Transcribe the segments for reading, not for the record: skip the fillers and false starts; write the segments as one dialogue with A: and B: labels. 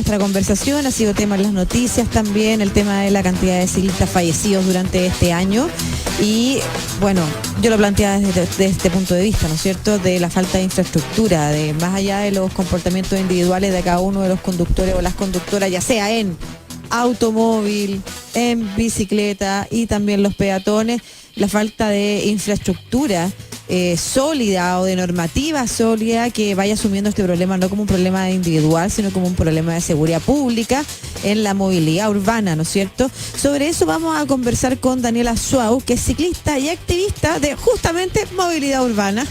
A: nuestra conversación, ha sido tema en las noticias también, el tema de la cantidad de ciclistas fallecidos durante este año. Y bueno, yo lo planteaba desde este punto de vista, ¿no es cierto?, de la falta de infraestructura, de más allá de los comportamientos individuales de cada uno de los conductores o las conductoras, ya sea en automóvil, en bicicleta y también los peatones, la falta de infraestructura sólida o de normativa sólida que vaya asumiendo este problema no como un problema individual, sino como un problema de seguridad pública en la movilidad urbana, ¿no es cierto? Sobre eso vamos a conversar con Daniela Schwab, que es ciclista y activista de justamente movilidad urbana.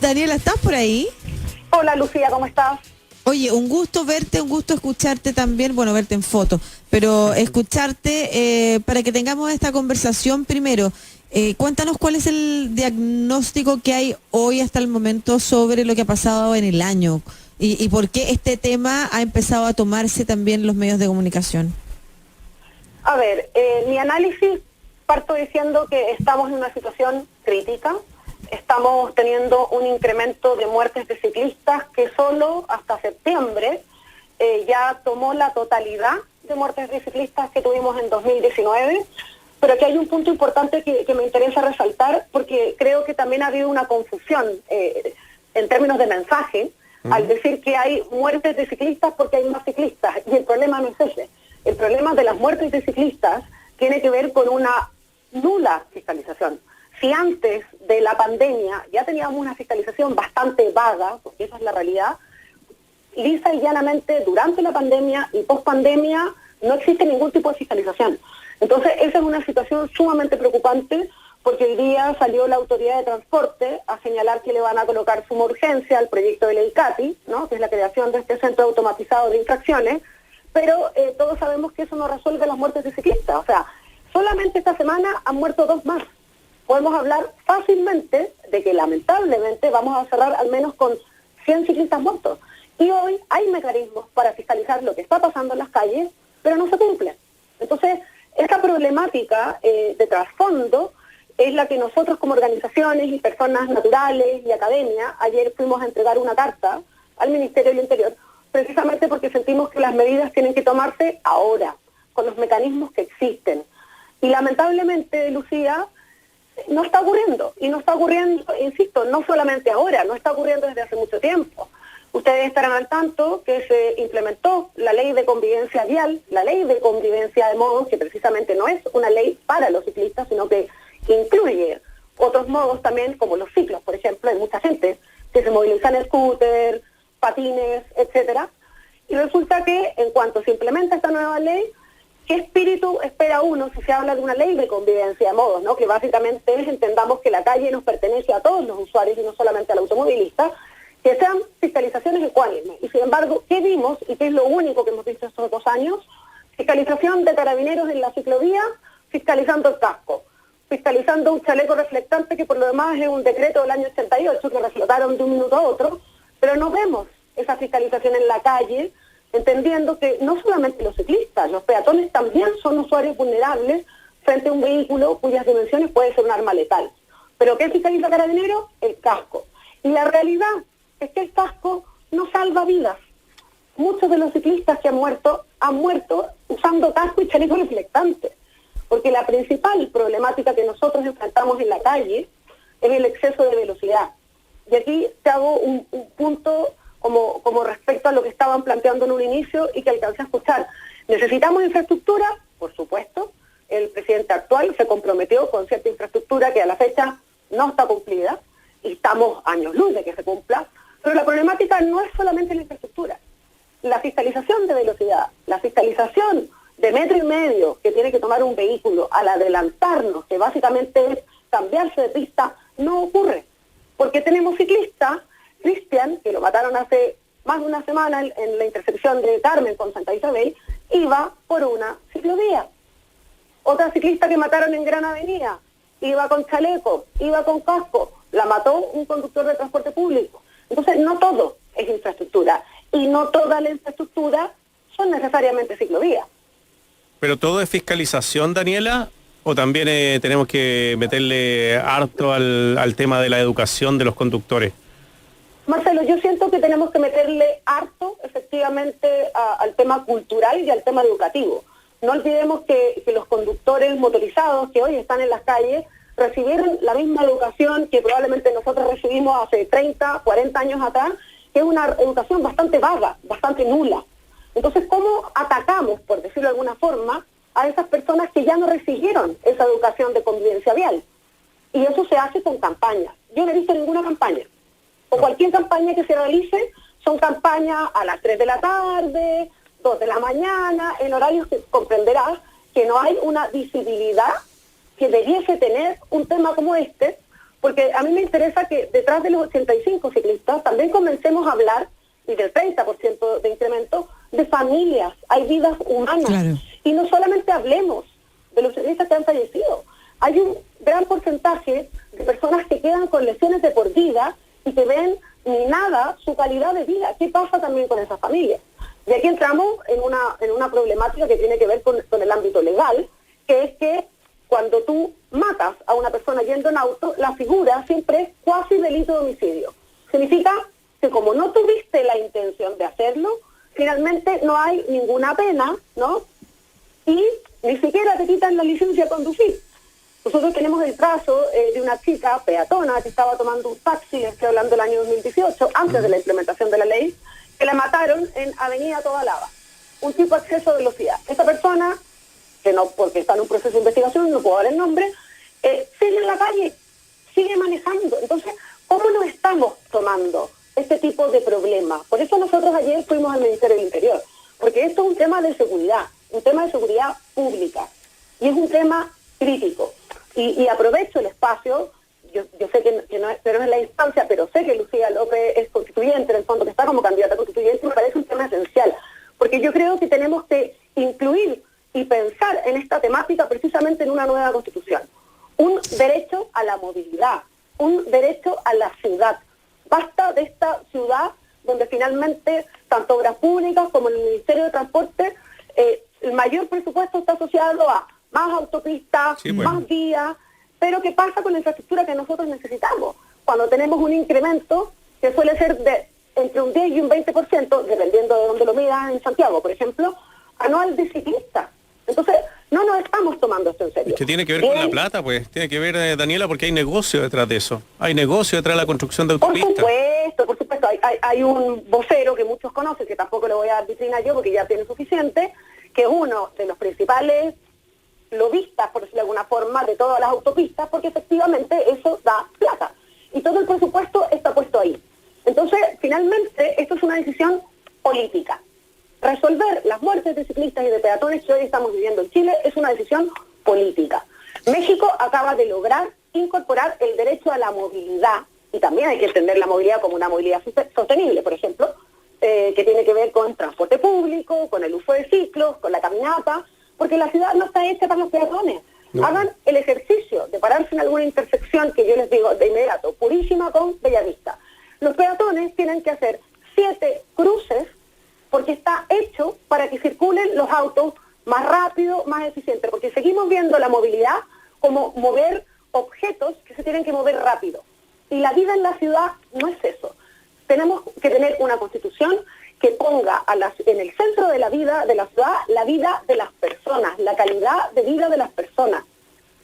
A: Daniela, ¿estás por ahí?
B: Hola Lucía, ¿cómo estás?
A: Oye, un gusto verte, un gusto escucharte también, bueno, verte en foto, pero escucharte para que tengamos esta conversación primero. Cuéntanos cuál es el diagnóstico que hay hoy hasta el momento sobre lo que ha pasado en el año y por qué este tema ha empezado a tomarse también en los medios de comunicación.
B: A ver, mi análisis parto diciendo que estamos en una situación crítica. Estamos teniendo un incremento de muertes de ciclistas que solo hasta septiembre ya tomó la totalidad de muertes de ciclistas que tuvimos en 2019. Pero aquí hay un punto importante que me interesa resaltar, porque creo que también ha habido una confusión en términos de mensaje, al decir que hay muertes de ciclistas porque hay más ciclistas, y el problema no es ese. El problema de las muertes de ciclistas tiene que ver con una nula fiscalización. Si antes de la pandemia ya teníamos una fiscalización bastante vaga, porque esa es la realidad, lisa y llanamente durante la pandemia y post-pandemia no existe ningún tipo de fiscalización. Entonces, esa es una situación sumamente preocupante, porque hoy día salió la Autoridad de Transporte a señalar que le van a colocar suma urgencia al proyecto de ley CATI, ¿no?, que es la creación de este centro automatizado de infracciones, pero todos sabemos que eso no resuelve las muertes de ciclistas. O sea, solamente esta semana han muerto 2 más. Podemos hablar fácilmente de que lamentablemente vamos a cerrar al menos con 100 ciclistas muertos. Y hoy hay mecanismos para fiscalizar lo que está pasando en las calles, pero no se cumplen. Entonces, esta problemática de trasfondo es la que nosotros como organizaciones y personas naturales y academia, ayer fuimos a entregar una carta al Ministerio del Interior, precisamente porque sentimos que las medidas tienen que tomarse ahora, con los mecanismos que existen. Y lamentablemente, Lucía, no está ocurriendo. Y no está ocurriendo, insisto, no solamente ahora, no está ocurriendo desde hace mucho tiempo. Ustedes estarán al tanto que se implementó la ley de convivencia vial, la ley de convivencia de modos, que precisamente no es una ley para los ciclistas, sino que incluye otros modos también, como los ciclos, por ejemplo. Hay mucha gente que se moviliza en scooter, patines, etcétera. Y resulta que en cuanto se implementa esta nueva ley, ¿qué espíritu espera uno si se habla de una ley de convivencia de modos, ¿no?, que básicamente es, entendamos que la calle nos pertenece a todos los usuarios y no solamente al automovilista, que sean fiscalizaciones ecuánimes? Y sin embargo, ¿qué vimos y qué es lo único que hemos visto estos 2 años? Fiscalización de carabineros en la ciclovía, fiscalizando el casco, fiscalizando un chaleco reflectante que por lo demás es un decreto del año 88 que reflotaron de un minuto a otro, pero no vemos esa fiscalización en la calle, entendiendo que no solamente los ciclistas, los peatones también son usuarios vulnerables frente a un vehículo cuyas dimensiones puede ser un arma letal. ¿Pero qué fiscaliza Carabinero? El casco. Y la realidad es que el casco no salva vidas. Muchos de los ciclistas que han muerto usando casco y chaleco reflectante, porque la principal problemática que nosotros enfrentamos en la calle es el exceso de velocidad. Y aquí te hago un punto como respecto a lo que estaban planteando en un inicio y que alcancé a escuchar. ¿Necesitamos infraestructura? Por supuesto. El presidente actual se comprometió con cierta infraestructura que a la fecha no está cumplida, y estamos años luz de que se cumpla, pero la problemática no es solamente la infraestructura. La fiscalización de velocidad, la fiscalización de 1,5 metros que tiene que tomar un vehículo al adelantarnos, que básicamente es cambiarse de pista, no ocurre. Porque tenemos ciclistas, Cristian, que lo mataron hace más de una semana en la intersección de Carmen con Santa Isabel, iba por una ciclovía. Otra ciclista que mataron en Gran Avenida, iba con chaleco, iba con casco, la mató un conductor de transporte público. Entonces, no todo es infraestructura, y no toda la infraestructura son necesariamente ciclovías.
C: ¿Pero todo es fiscalización, Daniela? ¿O también tenemos que meterle harto al tema de la educación de los conductores?
B: Marcelo, yo siento que tenemos que meterle harto, efectivamente, al tema cultural y al tema educativo. No olvidemos que los conductores motorizados que hoy están en las calles recibieron la misma educación que probablemente nosotros recibimos hace 30, 40 años atrás, que es una educación bastante vaga, bastante nula. Entonces, ¿cómo atacamos, por decirlo de alguna forma, a esas personas que ya no recibieron esa educación de convivencia vial? Y eso se hace con campañas. Yo no he visto ninguna campaña. O cualquier campaña que se realice, son campañas a las 3 de la tarde, 2 de la mañana, en horarios que comprenderás que no hay una visibilidad que debiese tener un tema como este, porque a mí me interesa que detrás de los 85 ciclistas también comencemos a hablar, y del 30% de incremento, de familias, hay vidas humanas.
A: Claro.
B: Y no solamente hablemos de los ciclistas que han fallecido, hay un gran porcentaje de personas que quedan con lesiones de por vida y que ven minada su calidad de vida. ¿Qué pasa también con esas familias? Y aquí entramos en una problemática que tiene que ver con el ámbito legal, que es que cuando tú matas a una persona yendo en auto, la figura siempre es cuasi delito de homicidio. Significa que como no tuviste la intención de hacerlo, finalmente no hay ninguna pena, ¿no? Y ni siquiera te quitan la licencia de conducir. Nosotros tenemos el caso de una chica peatona que estaba tomando un taxi, estoy hablando del año 2018, antes de la implementación de la ley, que la mataron en Avenida Toda Lava. Un tipo de exceso de velocidad. Esta persona, que no, porque está en un proceso de investigación, no puedo dar el nombre, sigue en la calle, sigue manejando. Entonces, ¿cómo nos estamos tomando este tipo de problemas? Por eso nosotros ayer fuimos al Ministerio del Interior, porque esto es un tema de seguridad pública, y es un tema crítico. Y aprovecho el espacio, yo sé que no es la instancia, pero sé que Lucía López es constituyente, en el fondo, que está como candidata constituyente, y me parece un tema esencial, porque yo creo que tenemos que incluir y pensar en esta temática precisamente en una nueva constitución. Un derecho a la movilidad, un derecho a la ciudad. Basta de esta ciudad donde finalmente tanto Obras Públicas como el Ministerio de Transporte, el mayor presupuesto está asociado a más autopistas,
C: Sí, bueno.
B: más vías, pero ¿qué pasa con la infraestructura que nosotros necesitamos? Cuando tenemos un incremento que suele ser de entre un 10 y un 20%, dependiendo de dónde lo midas, en Santiago, por ejemplo, anual de ciclistas. Entonces, no nos estamos tomando esto en serio.
C: Es que tiene que ver con la plata, pues. Tiene que ver, Daniela, porque hay negocio detrás de eso. Hay negocio detrás de la construcción de autopistas.
B: Por supuesto. Hay un vocero que muchos conocen, que tampoco le voy a dar vitrina yo porque ya tiene suficiente, que es uno de los principales lobistas, por decirlo de alguna forma, de todas las autopistas, porque efectivamente eso da plata. Y todo el presupuesto está puesto ahí. Entonces, finalmente, esto es una decisión política. Resolver las muertes de ciclistas y de peatones que hoy estamos viviendo en Chile es una decisión política. México acaba de lograr incorporar el derecho a la movilidad, y también hay que entender la movilidad como una movilidad sostenible, por ejemplo, que tiene que ver con transporte público, con el uso de ciclos, con la caminata, porque la ciudad no está hecha para los peatones. No. Hagan el ejercicio de pararse en alguna intersección, que yo les digo de inmediato, Purísima con Bellavista. Los peatones tienen que hacer 7 cruces porque está hecho para que circulen los autos más rápido, más eficiente, porque seguimos viendo la movilidad como mover objetos que se tienen que mover rápido. Y la vida en la ciudad no es eso. Tenemos que tener una constitución que ponga en el centro de la vida de la ciudad la vida de las personas, la calidad de vida de las personas.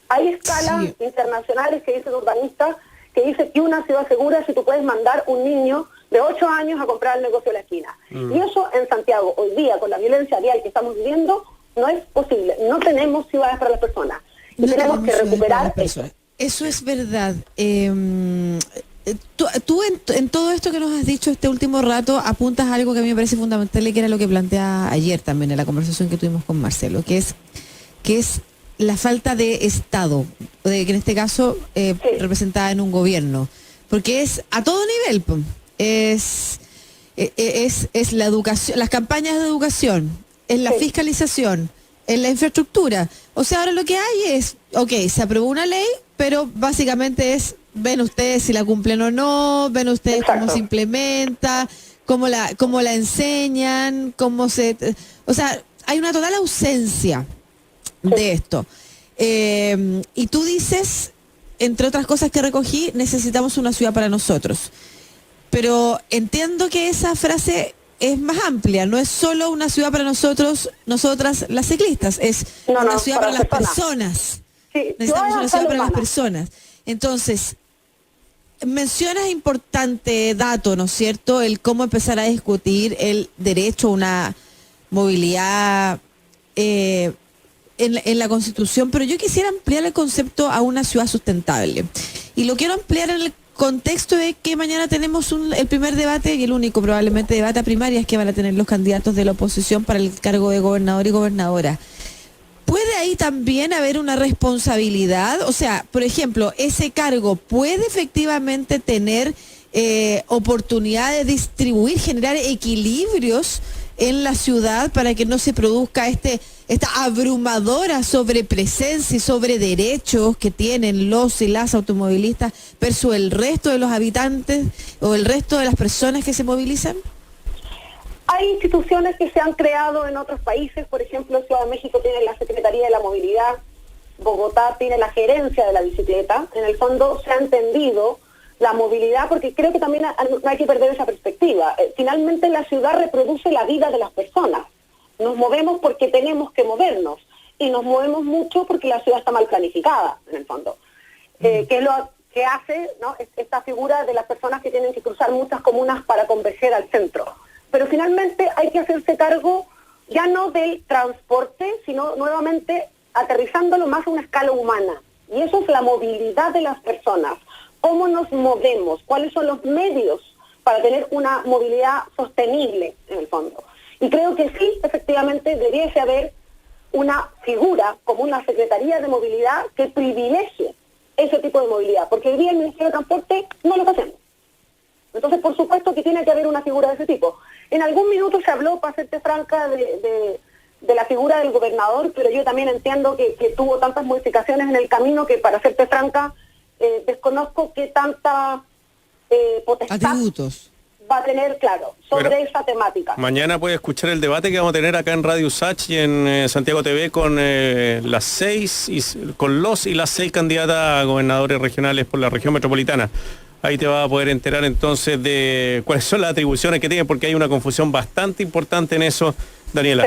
B: Hay escalas internacionales que dicen urbanistas, que dicen que una ciudad segura es si tú puedes mandar un niño de 8 años a comprar el negocio de la esquina. Y eso en Santiago, hoy día, con la violencia vial que estamos viviendo, no es posible. No tenemos ciudades para las personas. Y tenemos que recuperar eso.
A: Eso es verdad. Tú en todo esto que nos has dicho este último rato apuntas a algo que a mí me parece fundamental y que era lo que plantea ayer también en la conversación que tuvimos con Marcelo, que es la falta de Estado, que en este caso representada en un gobierno, porque es a todo nivel, es la educación, las campañas de educación, es la fiscalización, es la infraestructura. O sea, ahora lo que hay es, se aprobó una ley, pero básicamente ven ustedes si la cumplen o no, ven ustedes cómo se implementa, cómo la enseñan, o sea, hay una total ausencia de esto. Y tú dices, entre otras cosas que recogí, necesitamos una ciudad para nosotros. pero entiendo que esa frase es más amplia, no es solo una ciudad para nosotros, nosotras las ciclistas, es una ciudad para las personas.
B: Sí,
A: necesitamos una ciudad para las personas. Entonces, mencionas importante dato, ¿no es cierto? El cómo empezar a discutir el derecho a una movilidad en la Constitución, pero yo quisiera ampliar el concepto a una ciudad sustentable. Y lo quiero ampliar en el contexto de que mañana tenemos el primer debate y el único probablemente debate a primarias que van a tener los candidatos de la oposición para el cargo de gobernador y gobernadora. ¿Puede ahí también haber una responsabilidad? O sea, por ejemplo, ese cargo puede efectivamente tener oportunidad de distribuir, generar equilibrios en la ciudad para que no se produzca esta abrumadora sobrepresencia y sobre derechos que tienen los y las automovilistas versus el resto de los habitantes o el resto de las personas que se movilizan?
B: Hay instituciones que se han creado en otros países, por ejemplo, Ciudad de México tiene la Secretaría de la Movilidad, Bogotá tiene la gerencia de la bicicleta. En el fondo se ha entendido la movilidad, porque creo que también no hay que perder esa perspectiva. Finalmente la ciudad reproduce la vida de las personas. Nos movemos porque tenemos que movernos y nos movemos mucho porque la ciudad está mal planificada, en el fondo. Que es lo que hace, ¿no?, esta figura de las personas que tienen que cruzar muchas comunas para converger al centro. Pero finalmente hay que hacerse cargo ya no del transporte, sino nuevamente aterrizándolo más a una escala humana. Y eso es la movilidad de las personas. ¿Cómo nos movemos? ¿Cuáles son los medios para tener una movilidad sostenible, en el fondo? Y creo que sí, efectivamente, debiese haber una figura como una Secretaría de Movilidad que privilegie ese tipo de movilidad, porque hoy día el Ministerio de Transporte no lo hacemos. Entonces, por supuesto que tiene que haber una figura de ese tipo. En algún minuto se habló, para serte franca, de la figura del gobernador, pero yo también entiendo que tuvo tantas modificaciones en el camino que, para serte franca, desconozco qué tanta potestad
A: atributos
B: va a tener, claro, sobre esa temática.
C: Mañana puede escuchar el debate que vamos a tener acá en Radio Usach y en Santiago TV con las 6 y las 6 candidatas a gobernadores regionales por la región metropolitana. Ahí te vas a poder enterar entonces de cuáles son las atribuciones que tiene, porque hay una confusión bastante importante en eso, Daniela.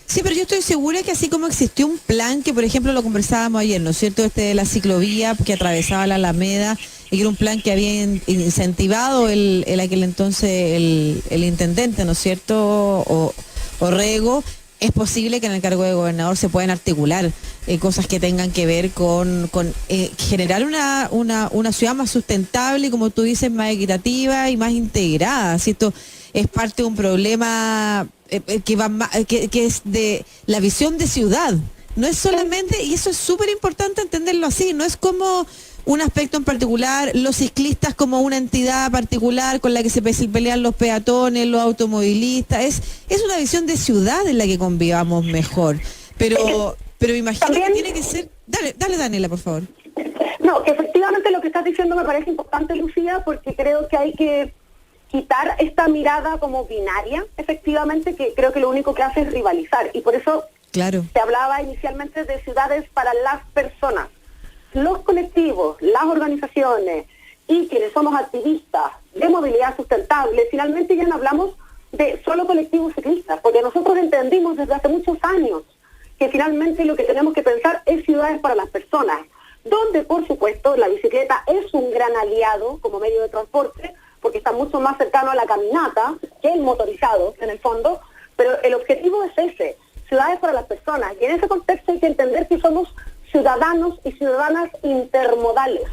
A: Sí, pero yo estoy segura que así como existió un plan, que por ejemplo lo conversábamos ayer, ¿no es cierto?, de la ciclovía que atravesaba la Alameda, y que era un plan que había incentivado aquel entonces el intendente, ¿no es cierto?, Orrego. Es posible que en el cargo de gobernador se puedan articular cosas que tengan que ver con generar una ciudad más sustentable y, como tú dices, más equitativa y más integrada. ¿Sí? Esto es parte de un problema que es de la visión de ciudad. No es solamente, y eso es súper importante entenderlo así, no es como un aspecto en particular, los ciclistas como una entidad particular con la que se pelean los peatones, los automovilistas, es una visión de ciudad en la que convivamos mejor. Pero imagino también, que tiene que ser... Dale, Daniela, por favor.
B: No, que efectivamente lo que estás diciendo me parece importante, Lucía, porque creo que hay que quitar esta mirada como binaria, efectivamente, que creo que lo único que hace es rivalizar. Y por eso se hablaba inicialmente de ciudades para las personas. Los colectivos, las organizaciones y quienes somos activistas de movilidad sustentable, finalmente ya no hablamos de solo colectivos ciclistas, porque nosotros entendimos desde hace muchos años que finalmente lo que tenemos que pensar es ciudades para las personas, donde por supuesto la bicicleta es un gran aliado como medio de transporte, porque está mucho más cercano a la caminata que el motorizado en el fondo, pero el objetivo es ese, ciudades para las personas, y en ese contexto hay que entender que somos ciudadanos y ciudadanas intermodales.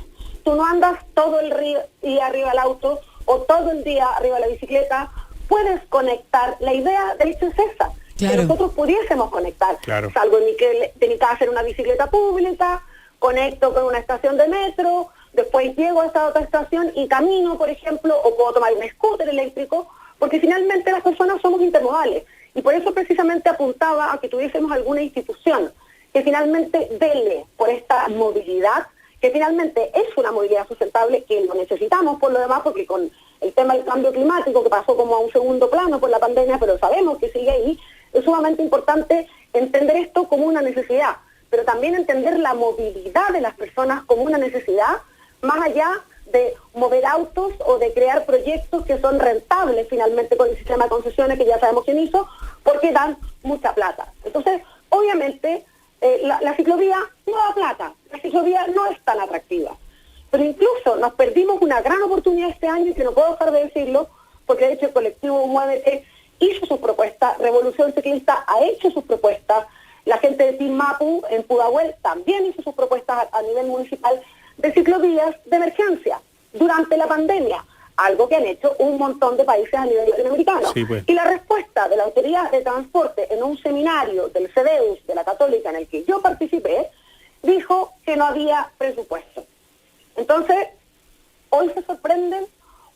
B: Tú no andas todo el día arriba del auto o todo el día arriba de la bicicleta, puedes conectar. La idea, de hecho, es esa, que nosotros pudiésemos conectar. Salgo de mi casa en una bicicleta pública, conecto con una estación de metro, después llego a esta otra estación y camino, por ejemplo, o puedo tomar un scooter eléctrico, porque finalmente las personas somos intermodales. Y por eso precisamente apuntaba a que tuviésemos alguna institución que finalmente vele por esta movilidad, que finalmente es una movilidad sustentable, que lo necesitamos por lo demás, porque con el tema del cambio climático, que pasó como a un segundo plano por la pandemia, pero sabemos que sigue ahí, es sumamente importante entender esto como una necesidad, pero también entender la movilidad de las personas como una necesidad, más allá de mover autos o de crear proyectos que son rentables finalmente con el sistema de concesiones que ya sabemos quién hizo, porque dan mucha plata. Entonces, obviamente, la ciclovía no da plata, la ciclovía no es tan atractiva. Pero incluso nos perdimos una gran oportunidad este año, y que no puedo dejar de decirlo, porque de hecho el colectivo Muévete hizo sus propuestas, Revolución Ciclista ha hecho sus propuestas, la gente de Team Mapu en Pudahuel también hizo sus propuestas a nivel municipal de ciclovías de emergencia durante la pandemia, algo que han hecho un montón de países a nivel latinoamericano.
C: Sí, pues.
B: Y la respuesta de la Autoridad de Transporte en un seminario del CEDEUS de la Católica en el que yo participé, dijo que no había presupuesto. Entonces, hoy se sorprenden,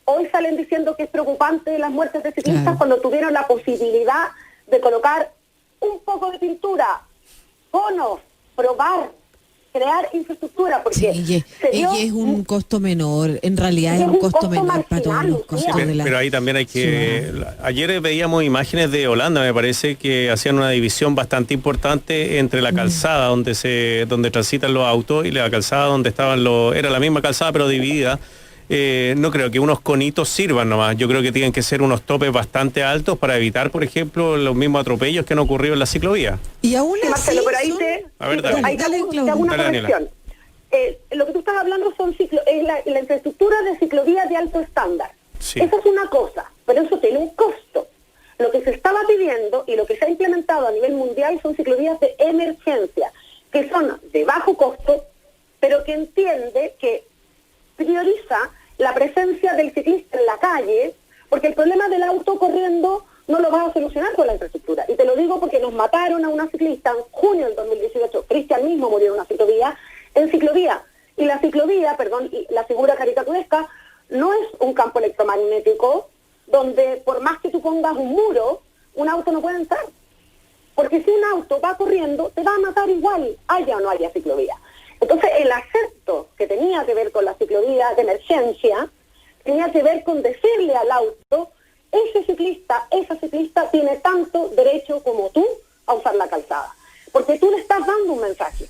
B: hoy salen diciendo que es preocupante las muertes de ciclistas, claro, cuando tuvieron la posibilidad de colocar un poco de pintura, conos, probar, crear infraestructura, porque
A: sí, y es un costo menor, en realidad es un costo menor para todos los costos de la...
C: Pero ahí también hay que... Ayer veíamos imágenes de Holanda, me parece, que hacían una división bastante importante entre la calzada donde transitan los autos y la calzada donde estaban era la misma calzada pero dividida. No creo que unos conitos sirvan nomás, yo creo que tienen que ser unos topes bastante altos para evitar, por ejemplo, los mismos atropellos que han ocurrido en la ciclovía.
A: Y aún así,
B: Marcelo, pero ahí te hago una corrección. Lo que tú estás hablando es la infraestructura de ciclovías de alto estándar.
C: Sí.
B: Eso es una cosa, pero eso tiene un costo. Lo que se estaba pidiendo y lo que se ha implementado a nivel mundial son ciclovías de emergencia, que son de bajo costo, pero que entiende que prioriza la presencia del ciclista en la calle, porque el problema del auto corriendo no lo vas a solucionar con la infraestructura. Y te lo digo porque nos mataron a una ciclista en junio del 2018. Cristian mismo murió en una ciclovía, Y la ciclovía, y la figura caricaturesca, no es un campo electromagnético donde por más que tú pongas un muro, un auto no puede entrar. Porque si un auto va corriendo, te va a matar igual, haya o no haya ciclovía. Entonces, el acepto que tenía que ver con la ciclovía de emergencia, tenía que ver con decirle al auto, esa ciclista tiene tanto derecho como tú a usar la calzada. Porque tú le estás dando un mensaje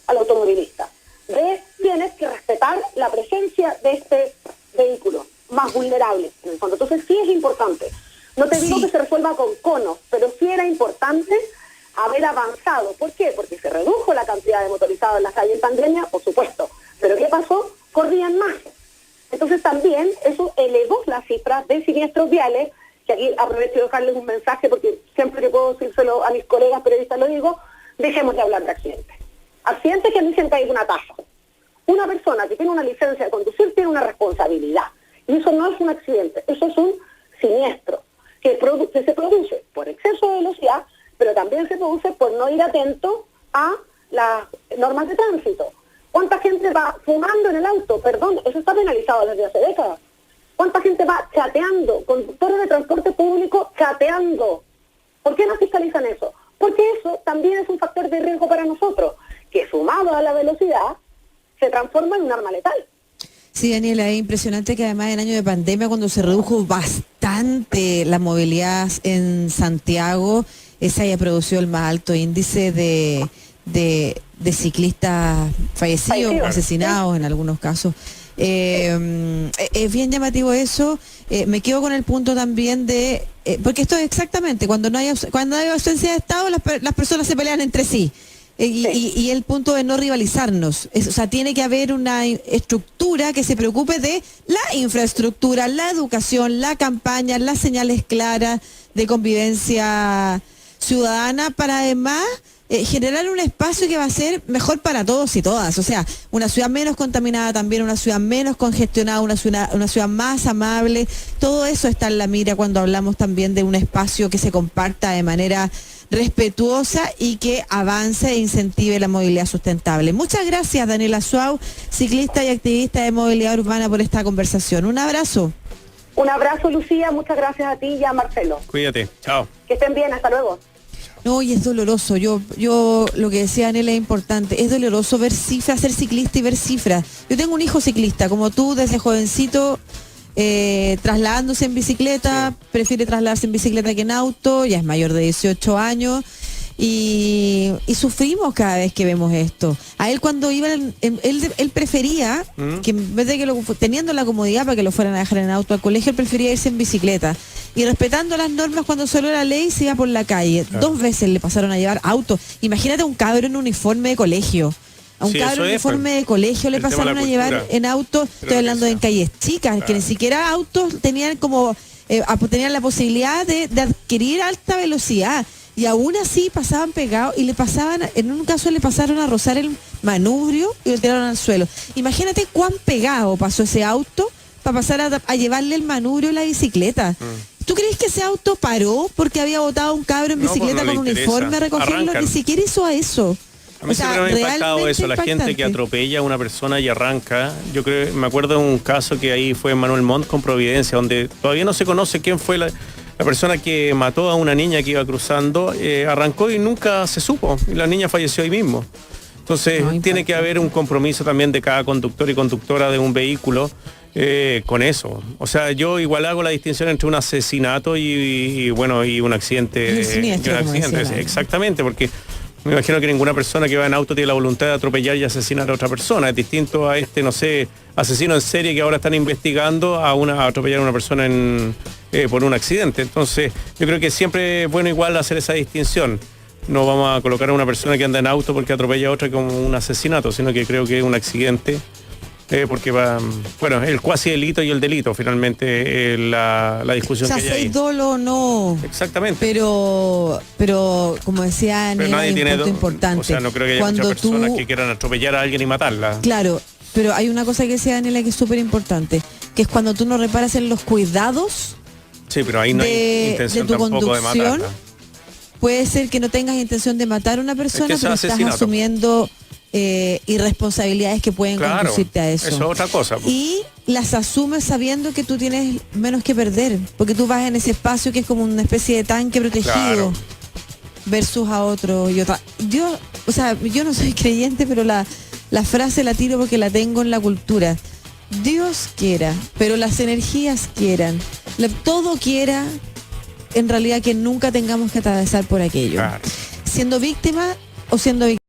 B: al automovilista de tienes que respetar la presencia de este vehículo más vulnerable. En el fondo. Entonces, sí es importante. No te digo que se resuelva con conos, pero sí era importante haber avanzado. ¿Por qué? Porque se redujo la cantidad de motorizados en las calles en pandemia, por supuesto. Pero ¿qué pasó? Corrían más. Entonces también eso elevó las cifras de siniestros viales, que aquí aprovecho de dejarles un mensaje, porque siempre que puedo decírselo a mis colegas periodistas lo digo, dejemos de hablar de accidentes. Accidentes que dicen que hay una tasa. Una persona que tiene una licencia de conducir tiene una responsabilidad. Y eso no es un accidente, eso es un siniestro, que se produce por exceso de velocidad, pero también se produce por no ir atento a las normas de tránsito. ¿Cuánta gente va fumando en el auto? Perdón, eso está penalizado desde hace décadas. ¿Cuánta gente va chateando? Conductores de transporte público chateando. ¿Por qué no fiscalizan eso? Porque eso también es un factor de riesgo para nosotros, que sumado a la velocidad se transforma en un arma letal.
A: Sí, Daniela, es impresionante que además en año de pandemia, cuando se redujo bastante la movilidad en Santiago, se haya producido el más alto índice de ciclistas fallecidos, asesinados en algunos casos. Es bien llamativo eso. Me quedo con el punto también de, porque esto es exactamente, cuando hay ausencia de Estado, las personas se pelean entre sí. Y el punto de no rivalizarnos, o sea, tiene que haber una estructura que se preocupe de la infraestructura, la educación, la campaña, las señales claras de convivencia ciudadana, para además generar un espacio que va a ser mejor para todos y todas. O sea, una ciudad menos contaminada también, una ciudad menos congestionada, una ciudad más amable. Todo eso está en la mira cuando hablamos también de un espacio que se comparta de manera respetuosa y que avance e incentive la movilidad sustentable. Muchas gracias, Daniela Suau, ciclista y activista de movilidad urbana, por esta conversación. Un abrazo.
B: Un abrazo, Lucía, muchas gracias a ti y a Marcelo.
C: Cuídate, chao.
B: Que estén bien, hasta luego.
A: No, y es doloroso. Yo lo que decía Daniela es importante. Es doloroso ver cifras, ser ciclista y ver cifras. Yo tengo un hijo ciclista, como tú, desde jovencito, trasladándose en bicicleta, prefiere trasladarse en bicicleta que en auto, ya es mayor de 18 años, Y sufrimos cada vez que vemos esto. A él cuando iba, él prefería que en vez de que teniendo la comodidad para que lo fueran a dejar en auto al colegio, él prefería irse en bicicleta. Y respetando las normas cuando solo era ley, se iba por la calle. Claro. 2 veces le pasaron a llevar auto. Imagínate a un cabro en uniforme de colegio. A un cabro en uniforme de colegio le pasaron a llevar en auto. Estoy hablando en calles chicas, claro, que ni siquiera autos tenían como tenían la posibilidad de adquirir alta velocidad. Y aún así pasaban pegados y en un caso le pasaron a rozar el manubrio y lo tiraron al suelo. Imagínate cuán pegado pasó ese auto para pasar a llevarle el manubrio a la bicicleta. ¿Tú crees que ese auto paró porque había botado un cabro en bicicleta con uniforme a recogerlo?
C: Arrancan.
A: Ni siquiera hizo eso.
C: A mí siempre me ha impactado eso, la gente que atropella a una persona y arranca. Yo creo, me acuerdo de un caso que ahí fue en Manuel Montt con Providencia, donde todavía no se conoce quién fue la persona que mató a una niña que iba cruzando, arrancó y nunca se supo, y la niña falleció ahí mismo. Entonces tiene que haber un compromiso también de cada conductor y conductora de un vehículo con eso. O sea, yo igual hago la distinción entre un asesinato y un accidente. Exactamente, porque me imagino que ninguna persona que va en auto tiene la voluntad de atropellar y asesinar a otra persona. Es distinto a este, no sé, asesino en serie que ahora están investigando a atropellar a una persona por un accidente. Entonces, yo creo que siempre es bueno igual hacer esa distinción. No vamos a colocar a una persona que anda en auto porque atropella a otra como un asesinato, sino que creo que es un accidente. Porque el cuasi delito y el delito, finalmente, la discusión, o sea,
A: que hay ahí. Dolo no.
C: Exactamente.
A: Pero como decía Nela,
C: nadie tiene
A: punto importante.
C: O sea, no creo que haya muchas personas que quieran atropellar a alguien y matarla.
A: Claro, pero hay una cosa que decía Nela que es súper importante, que es cuando tú no reparas en los cuidados.
C: Sí, pero ahí no hay intención
A: de tu
C: tampoco
A: conducción,
C: de matarla.
A: Puede ser que no tengas intención de matar a una persona, pero estás asumiendo irresponsabilidades que pueden conducirte a eso.
C: Eso es otra cosa.
A: Y las asumes sabiendo que tú tienes menos que perder, porque tú vas en ese espacio que es como una especie de tanque protegido, versus a otro y otra. Yo no soy creyente, pero la frase la tiro porque la tengo en la cultura. Dios quiera, pero las energías quieran, todo quiera, en realidad que nunca tengamos que atravesar por aquello. Siendo víctima o siendo víctima.